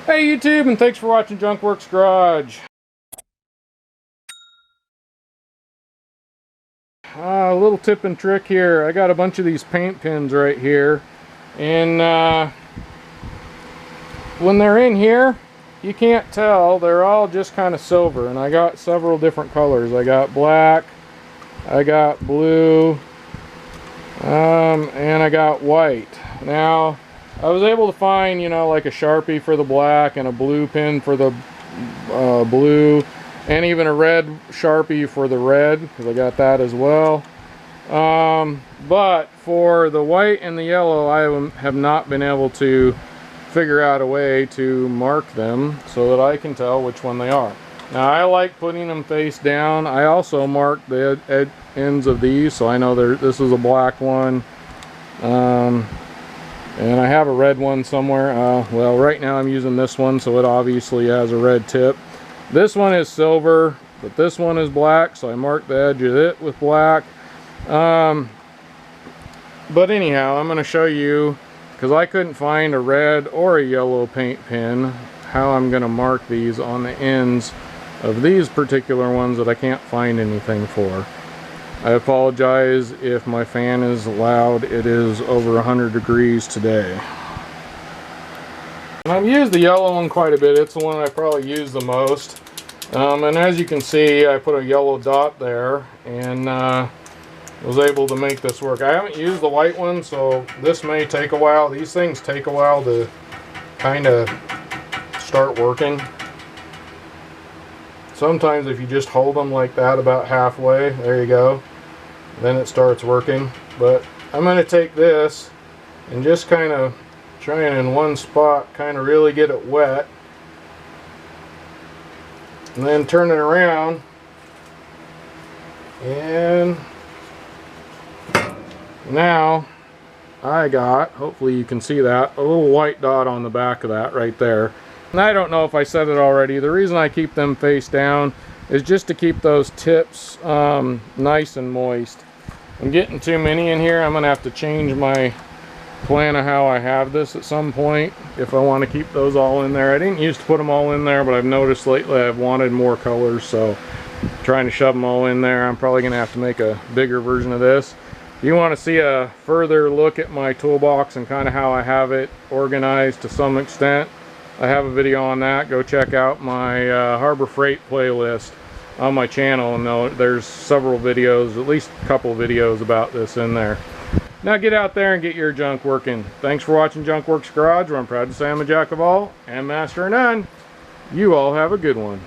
Hey YouTube, and thanks for watching Junkworks Garage. A little tip and trick here. I got a bunch of these paint pens right here, and when they're in here, you can't tell. They're all just kind of silver, and I got several different colors. I got black, I got blue, and I got white. Now, I was able to find, like a Sharpie for the black and a blue pen for the blue, and even a red Sharpie for the red, because I got that as well. But for the white and the yellow, I have not been able to figure out a way to mark them so that I can tell which one they are. Now, I like putting them face down. I also mark the ends of these, so I know this is a black one. And I have a red one somewhere. Well, right now I'm using this one, so it obviously has a red tip. This one is silver, but this one is black, so I marked the edge of it with black. But anyhow, I'm going to show you, because I couldn't find a red or a yellow paint pen, how I'm going to mark these on the ends of these particular ones that I can't find anything for. I apologize if my fan is loud. It is over 100 degrees today. And I've used the yellow one quite a bit. It's the one I probably use the most. And as you can see, I put a yellow dot there and was able to make this work. I haven't used the white one, so this may take a while. These things take a while to kind of start working. Sometimes if you just hold them like that about halfway, there you go, then it starts working. But I'm going to take this and just kind of try and in one spot kind of really get it wet, and then turn it around, and now I got, hopefully you can see that, a little white dot on the back of that right there. And I don't know if I said it already, the reason I keep them face down is just to keep those tips nice and moist. I'm getting too many in here. I'm going to have to change my plan of how I have this at some point if I want to keep those all in there. I didn't used to put them all in there, but I've noticed lately I've wanted more colors, so trying to shove them all in there. I'm probably going to have to make a bigger version of this. If you want to see a further look at my toolbox and kind of how I have it organized to some extent, I have a video on that. Go check out my Harbor Freight playlist on my channel, and there's several videos, at least a couple videos about this in there. Now get out there and get your junk working. Thanks for watching Junkworks Garage, where I'm proud to say I'm a jack of all and master of none. You all have a good one.